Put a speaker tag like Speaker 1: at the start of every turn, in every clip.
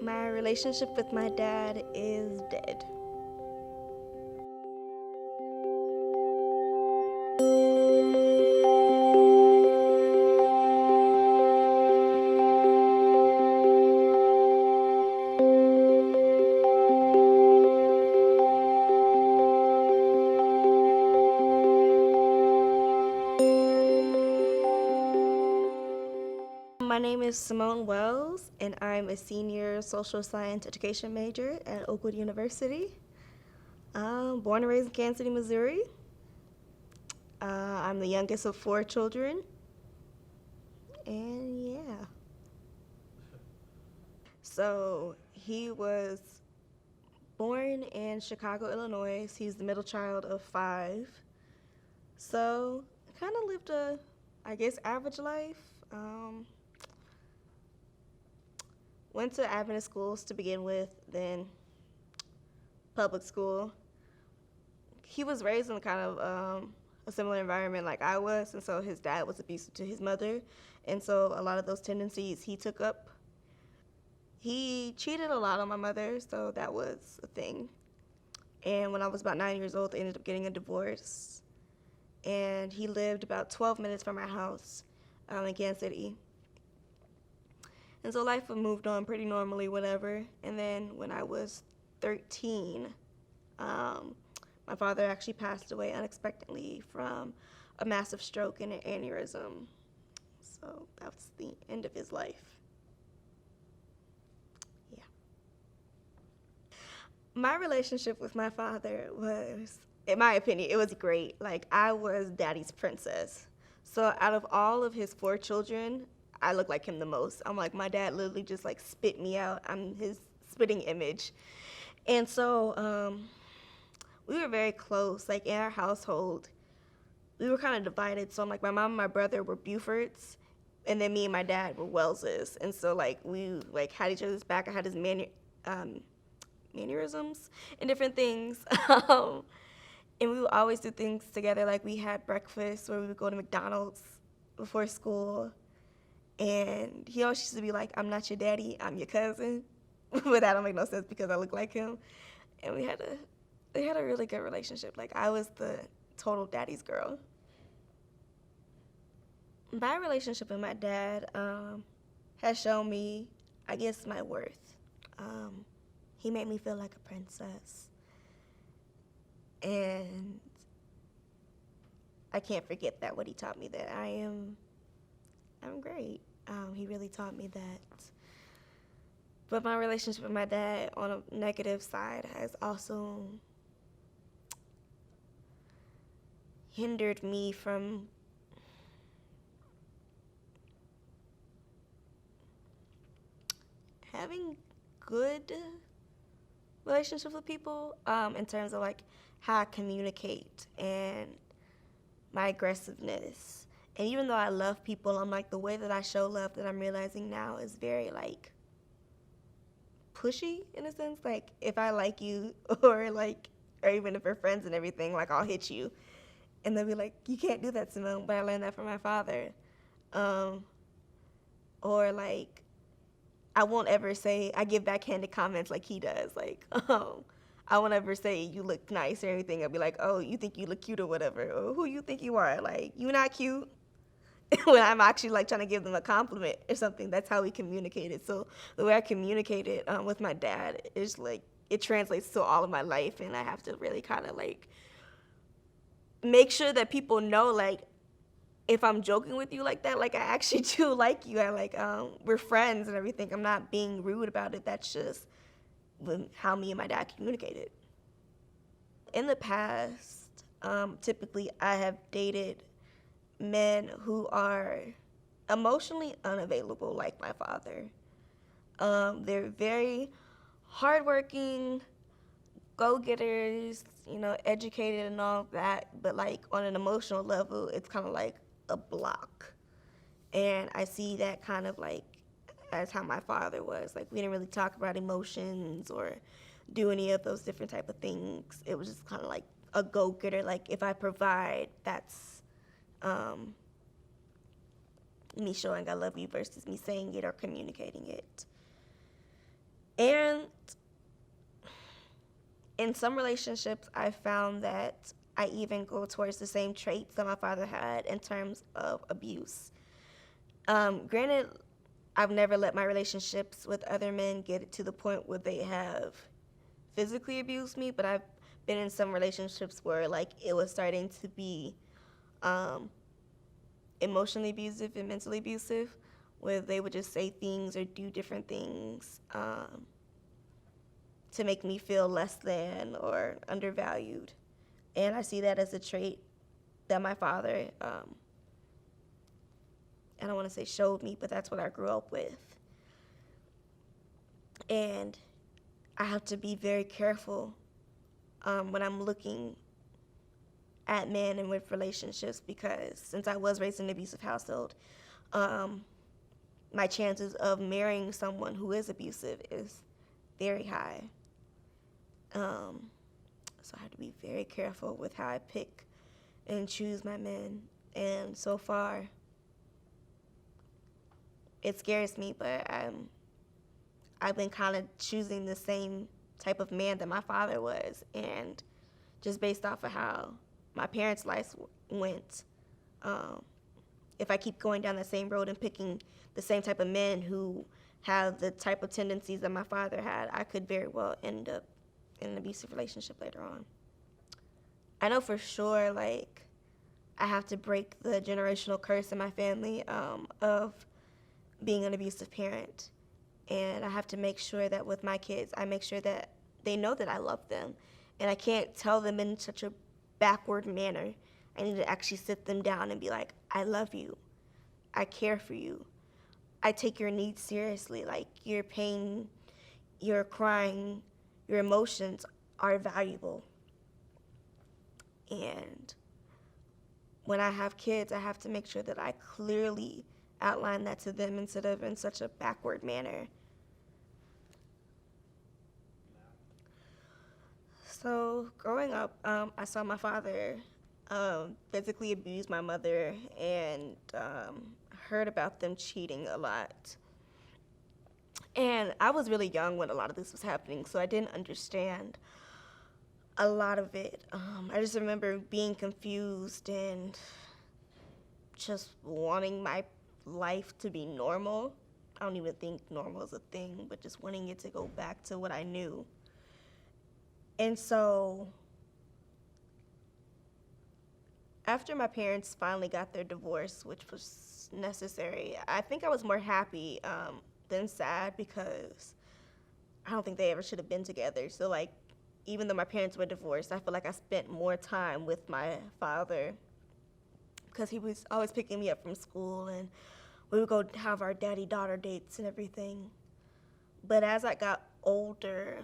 Speaker 1: My relationship with my dad is dead. My name is Simone Wells, and I'm a senior social science education major at Oakwood University. Born and raised in Kansas City, Missouri. I'm the youngest of 4 children, and yeah. So he was born in Chicago, Illinois. He's the middle child of 5. So kind of lived a, I guess, average life. Went to Adventist schools to begin with, then public school. He was raised in kind of a similar environment like I was, and so his dad was abusive to his mother, and so a lot of those tendencies he took up. He cheated a lot on my mother, so that was a thing. And when I was about 9 years old, they ended up getting a divorce, and he lived about 12 minutes from our house in Kansas City. And so life moved on pretty normally, whatever. And then when I was 13, my father actually passed away unexpectedly from a massive stroke and an aneurysm. So that was the end of his life. Yeah. My relationship with my father was, in my opinion, it was great. Like, I was daddy's princess. So out of all of his 4 children, I look like him the most. I'm like, my dad literally just like spit me out. I'm his spitting image. And so we were very close. Like in our household, we were kind of divided. So like my mom and my brother were Bufords, and then me and my dad were Wellses. And so like we like had each other's back. I had his mannerisms and different things. And we would always do things together. Like we had breakfast where we would go to McDonald's before school. And he always used to be like, I'm not your daddy, I'm your cousin. But that don't make no sense because I look like him. And we had a really good relationship. Like, I was the total daddy's girl. My relationship with my dad has shown me, I guess, my worth. He made me feel like a princess. And I can't forget that, what he taught me, that I'm great. He really taught me that. But my relationship with my dad on a negative side has also hindered me from having good relationships with people in terms of like how I communicate and my aggressiveness. And even though I love people, I'm like, the way that I show love that I'm realizing now is very like pushy in a sense. Like if I like you or even if we're friends and everything, like I'll hit you. And they'll be like, you can't do that, Simone, but I learned that from my father. Or like, I won't ever say, I give backhanded comments like he does. Like, I won't ever say you look nice or anything. I'll be like, oh, you think you look cute or whatever. Or who you think you are? Like, you not cute. When I'm actually like trying to give them a compliment or something. That's how we communicated. So the way I communicated with my dad is like, it translates to all of my life, and I have to really kind of like make sure that people know, like, if I'm joking with you like that, like I actually do like you. I like we're friends and everything. I'm not being rude about it. That's just how me and my dad communicated. In the past, typically I have dated men who are emotionally unavailable, like my father. They're very hardworking, go-getters, educated and all of that, but like on an emotional level, it's kind of like a block. And I see that kind of like as how my father was. Like we didn't really talk about emotions or do any of those different type of things. It was just kind of like a go-getter. Like if I provide, that's me showing I love you versus me saying it or communicating it. And in some relationships, I found that I even go towards the same traits that my father had in terms of abuse. Granted, I've never let my relationships with other men get to the point where they have physically abused me, but I've been in some relationships where like it was starting to be um, emotionally abusive and mentally abusive, where they would just say things or do different things to make me feel less than or undervalued. And I see that as a trait that my father, I don't want to say showed me, but that's what I grew up with. And I have to be very careful when I'm looking at men and with relationships, because since I was raised in an abusive household, my chances of marrying someone who is abusive is very high. So I have to be very careful with how I pick and choose my men. And so far, it scares me, but I've been kind of choosing the same type of man that my father was, and just based off of how my parents' lives went, if I keep going down the same road and picking the same type of men who have the type of tendencies that my father had, I could very well end up in an abusive relationship later on. I know for sure, like, I have to break the generational curse in my family of being an abusive parent. And I have to make sure that with my kids, I make sure that they know that I love them. And I can't tell them in such a backward manner. I need to actually sit them down and be like, I love you. I care for you. I take your needs seriously. Like, your pain, your crying, your emotions are valuable. And when I have kids, I have to make sure that I clearly outline that to them instead of in such a backward manner. So growing up, I saw my father physically abuse my mother, and heard about them cheating a lot. And I was really young when a lot of this was happening, so I didn't understand a lot of it. I just remember being confused and just wanting my life to be normal. I don't even think normal is a thing, but just wanting it to go back to what I knew. And so after my parents finally got their divorce, which was necessary, I think I was more happy than sad, because I don't think they ever should have been together. So, like, even though my parents were divorced, I feel like I spent more time with my father, because he was always picking me up from school, and we would go have our daddy-daughter dates and everything. But as I got older,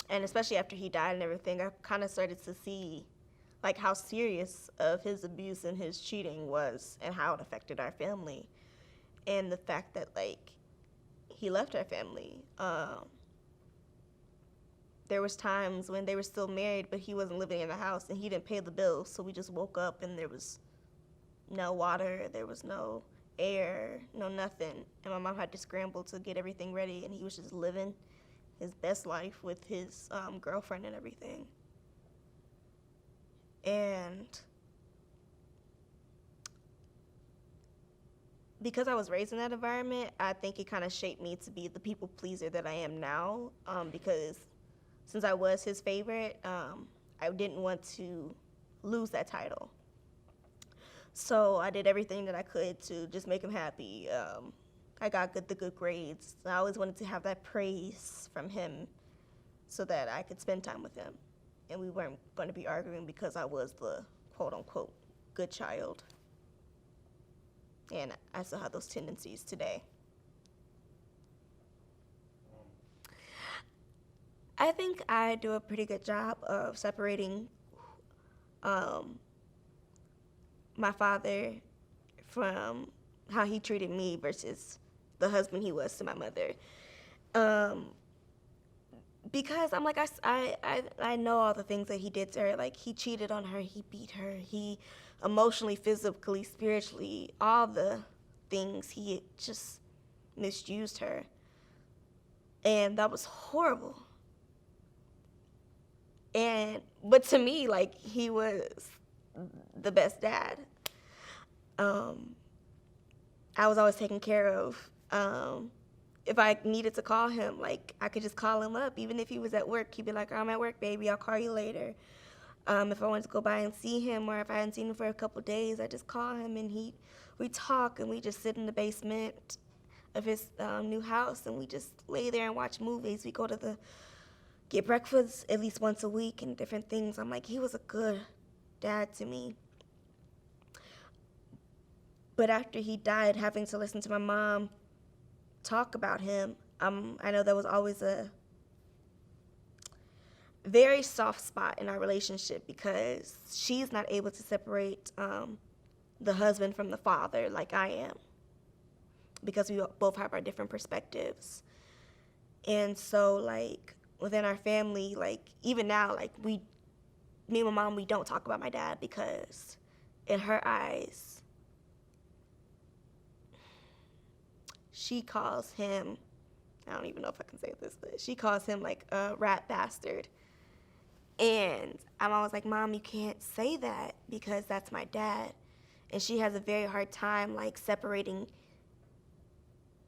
Speaker 1: and especially after he died and everything, I kind of started to see like how serious of his abuse and his cheating was, and how it affected our family, and the fact that like he left our family. There was times when they were still married, but he wasn't living in the house and he didn't pay the bills, so we just woke up and there was no water, there was no air, no nothing, and my mom had to scramble to get everything ready, and he was just living his best life with his girlfriend and everything. And because I was raised in that environment, I think it kind of shaped me to be the people pleaser that I am now, because since I was his favorite, I didn't want to lose that title. So I did everything that I could to just make him happy. I got the good grades. I always wanted to have that praise from him so that I could spend time with him. And we weren't going to be arguing because I was the quote-unquote good child. And I still have those tendencies today. I think I do a pretty good job of separating my father from how he treated me versus the husband he was to my mother. Because I'm like, I know all the things that he did to her. Like, he cheated on her, he beat her, he emotionally, physically, spiritually, all the things, he just misused her. And that was horrible. But to me, like, he was the best dad. Um, I was always taken care of. If I needed to call him, like, I could just call him up. Even if he was at work, he'd be like, I'm at work, baby, I'll call you later. If I wanted to go by and see him, or if I hadn't seen him for a couple days, I just call him, and we talk, and we just sit in the basement of his new house, and we just lay there and watch movies. We go to get breakfast at least once a week and different things. I'm like, he was a good dad to me. But after he died, having to listen to my mom talk about him, I know there was always a very soft spot in our relationship because she's not able to separate the husband from the father like I am, because we both have our different perspectives. And so, like, within our family, like, even now, like, me and my mom, we don't talk about my dad because in her eyes, she calls him, I don't even know if I can say this, but she calls him like a rat bastard. And I'm always like, Mom, you can't say that because that's my dad. And she has a very hard time, like, separating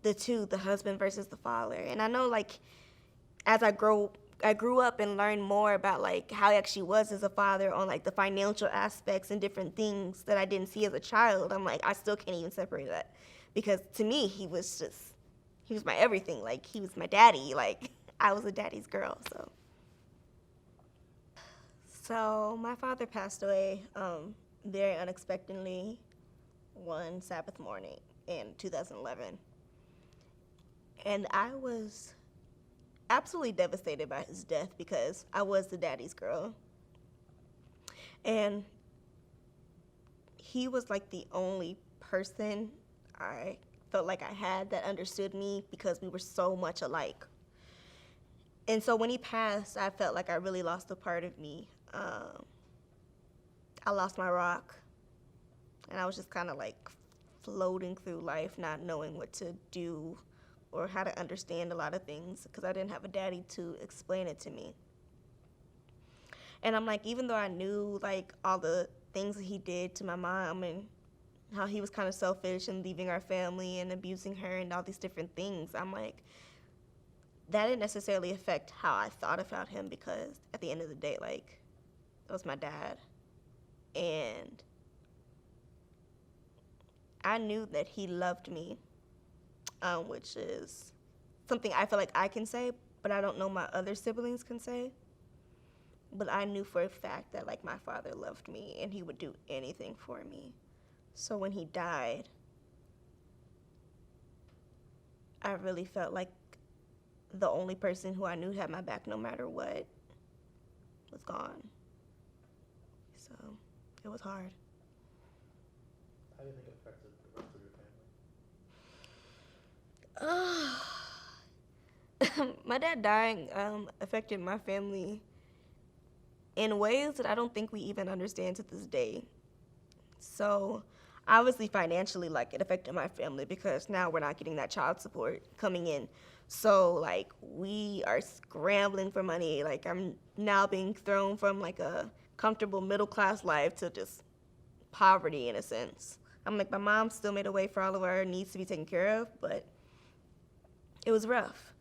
Speaker 1: the two, the husband versus the father. And I know, like, as I grew up and learned more about, like, how he actually was as a father on, like, the financial aspects and different things that I didn't see as a child. I'm like, I still can't even separate that, because to me, he was my everything. Like, he was my daddy. Like, I was a daddy's girl. So my father passed away very unexpectedly one Sabbath morning in 2011. And I was absolutely devastated by his death because I was the daddy's girl. And he was like the only person I felt like I had that understood me because we were so much alike. And so when he passed, I felt like I really lost a part of me. I lost my rock, and I was just kind of like floating through life, not knowing what to do or how to understand a lot of things because I didn't have a daddy to explain it to me. And I'm like, even though I knew, like, all the things that he did to my mom and how he was kind of selfish and leaving our family and abusing her and all these different things, I'm like, that didn't necessarily affect how I thought about him because at the end of the day, like, that was my dad. And I knew that he loved me, which is something I feel like I can say, but I don't know my other siblings can say. But I knew for a fact that, like, my father loved me and he would do anything for me. So when he died, I really felt like the only person who I knew had my back no matter what was gone. So it was hard.
Speaker 2: How do you think it affected the rest of your family?
Speaker 1: My dad dying affected my family in ways that I don't think we even understand to this day. So obviously financially, like, it affected my family because now we're not getting that child support coming in. So, like, we are scrambling for money. Like, I'm now being thrown from, like, a comfortable middle class life to just poverty in a sense. I'm like, my mom still made a way for all of our needs to be taken care of, but it was rough.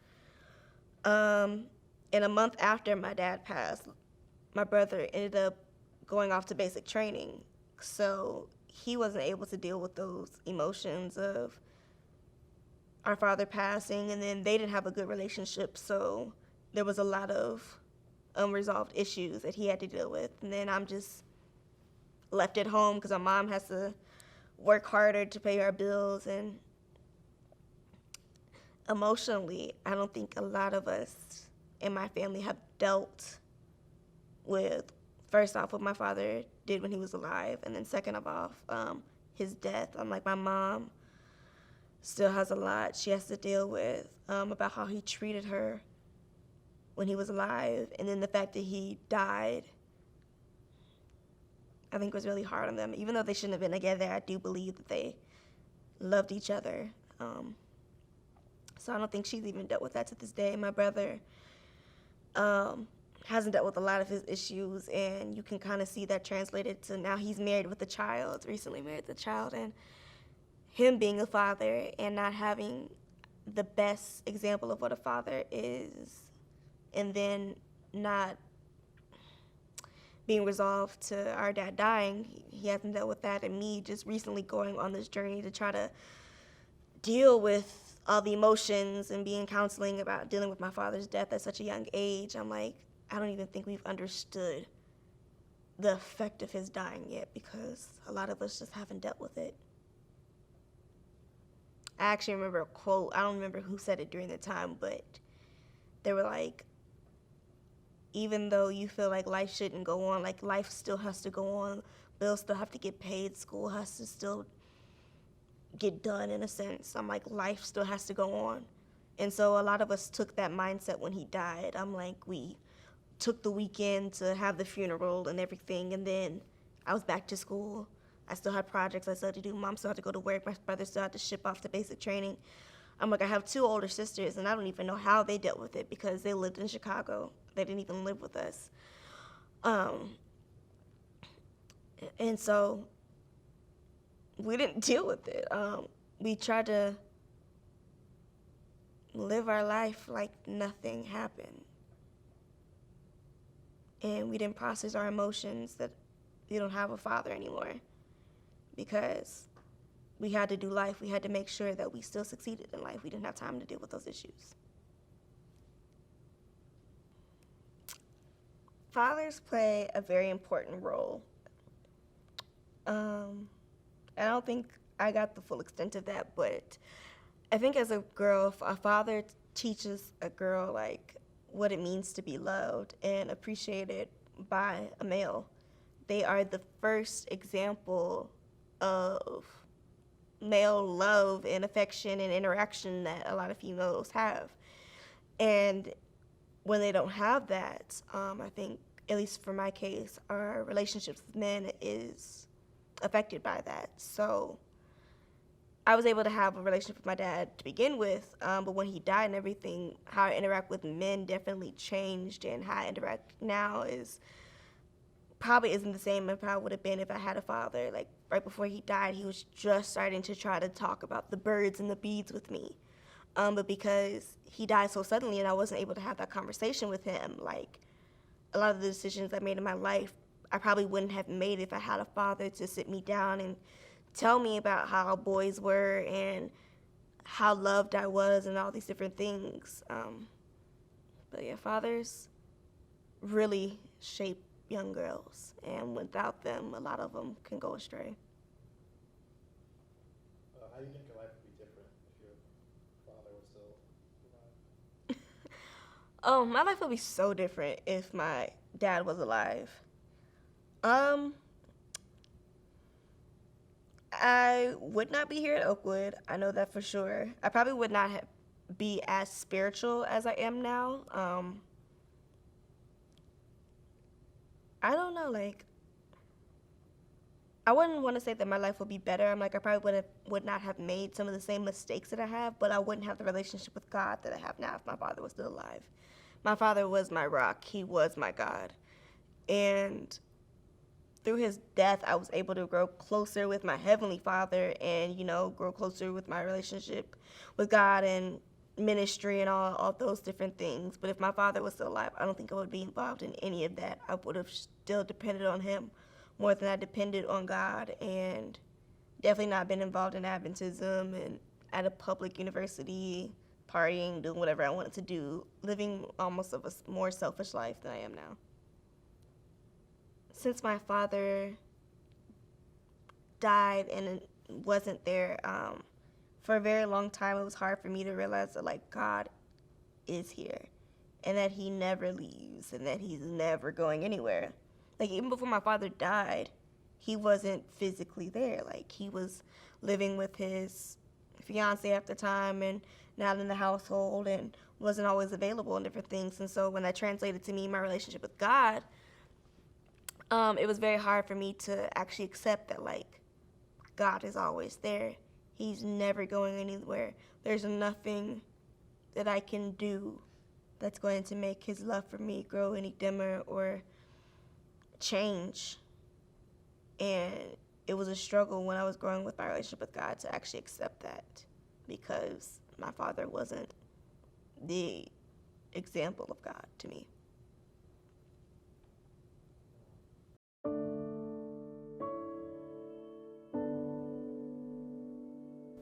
Speaker 1: And a month after my dad passed, my brother ended up going off to basic training. So he wasn't able to deal with those emotions of our father passing, and then they didn't have a good relationship, so there was a lot of unresolved issues that he had to deal with. And then I'm just left at home because our mom has to work harder to pay our bills. And emotionally, I don't think a lot of us in my family have dealt with, first off, what my father did when he was alive, and then second of all, his death. I'm like, my mom still has a lot she has to deal with about how he treated her when he was alive, and then the fact that he died, I think, was really hard on them. Even though they shouldn't have been together, I do believe that they loved each other. So I don't think she's even dealt with that to this day. My brother um, hasn't dealt with a lot of his issues, and you can kind of see that translated to now he's married with a child, recently married with a child, and him being a father and not having the best example of what a father is, and then not being resolved to our dad dying. He hasn't dealt with that, and me just recently going on this journey to try to deal with all the emotions and be in counseling about dealing with my father's death at such a young age. I'm like, I don't even think we've understood the effect of his dying yet, because a lot of us just haven't dealt with it. I actually remember a quote, I don't remember who said it during the time, but they were like, even though you feel like life shouldn't go on, like life still has to go on, bills still have to get paid, school has to still get done in a sense. I'm like, life still has to go on. And so a lot of us took that mindset when he died. I'm like, we took the weekend to have the funeral and everything, and then I was back to school. I still had projects I still had to do. Mom still had to go to work. My brother still had to ship off to basic training. I'm like, I have two older sisters, and I don't even know how they dealt with it because they lived in Chicago. They didn't even live with us. And so we didn't deal with it. We tried to live our life like nothing happened. And we didn't process our emotions that we don't have a father anymore, because we had to do life. We had to make sure that we still succeeded in life. We didn't have time to deal with those issues. Fathers play a very important role. I don't think I got the full extent of that, but I think as a girl, a father teaches a girl like what it means to be loved and appreciated by a male. They are the first example of male love and affection and interaction that a lot of females have. And when they don't have that, I think, at least for my case, our relationships with men is affected by that. So I was able to have a relationship with my dad to begin with, but when he died and everything, how I interact with men definitely changed, and how I interact now is probably isn't the same as how it would have been if I had a father. Like right before he died, he was just starting to try to talk about the birds and the bees with me. But because he died so suddenly and I wasn't able to have that conversation with him, like a lot of the decisions I made in my life, I probably wouldn't have made if I had a father to sit me down and tell me about how boys were and how loved I was and all these different things. But yeah, fathers really shape young girls, and without them, a lot of them can go astray.
Speaker 2: How do you think your life would be different if your father was still alive?
Speaker 1: Oh, my life would be so different if my dad was alive. Um, I would not be here at Oakwood. I know that for sure. I probably would not be as spiritual as I am now. I don't know, like, I wouldn't want to say that my life would be better. I'm like, I probably would not have made some of the same mistakes that I have, but I wouldn't have the relationship with God that I have now if my father was still alive. My father was my rock. He was my God. And through his death, I was able to grow closer with my Heavenly Father and, grow closer with my relationship with God and ministry and all those different things. But if my father was still alive, I don't think I would be involved in any of that. I would have still depended on him more than I depended on God, and definitely not been involved in Adventism and at a public university, partying, doing whatever I wanted to do, living almost of a more selfish life than I am now. Since my father died and wasn't there, for a very long time, it was hard for me to realize that, like, God is here and that he never leaves and that he's never going anywhere. Like, even before my father died, he wasn't physically there. Like, he was living with his fiance at the time and not in the household and wasn't always available and different things. And so when that translated to me, my relationship with God, it was very hard for me to actually accept that, like, God is always there. He's never going anywhere. There's nothing that I can do that's going to make his love for me grow any dimmer or change. And it was a struggle when I was growing with my relationship with God to actually accept that, because my father wasn't the example of God to me.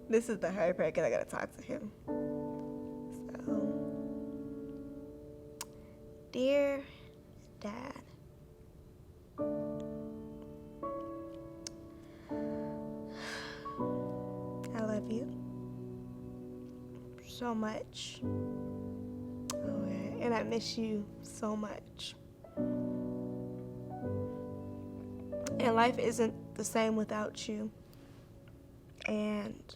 Speaker 1: This is the hard part because I gotta talk to him. So, dear Dad, I love you so much. Okay. And I miss you so much. And life isn't the same without you. And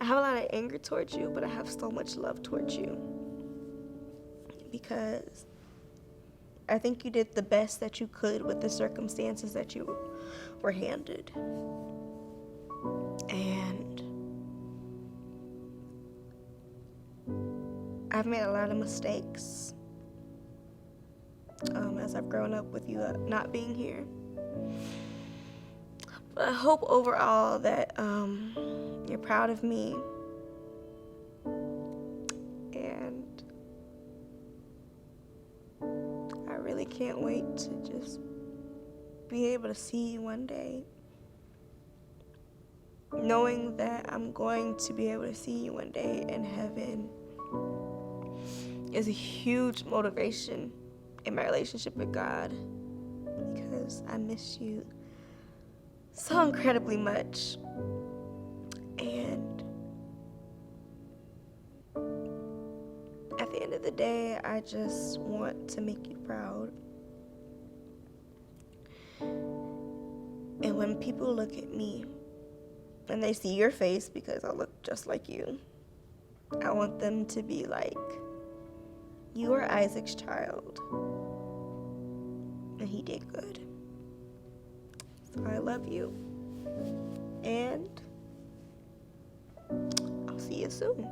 Speaker 1: I have a lot of anger towards you, but I have so much love towards you, because I think you did the best that you could with the circumstances that you were handed. And I've made a lot of mistakes as I've grown up with you not being here. But I hope overall that you're proud of me. And I really can't wait to just be able to see you one day. Knowing that I'm going to be able to see you one day in heaven is a huge motivation in my relationship with God, because I miss you so incredibly much. And at the end of the day, I just want to make you proud. And when people look at me and they see your face, because I look just like you, I want them to be like, you are Isaac's child, and he did good. So I love you, and I'll see you soon.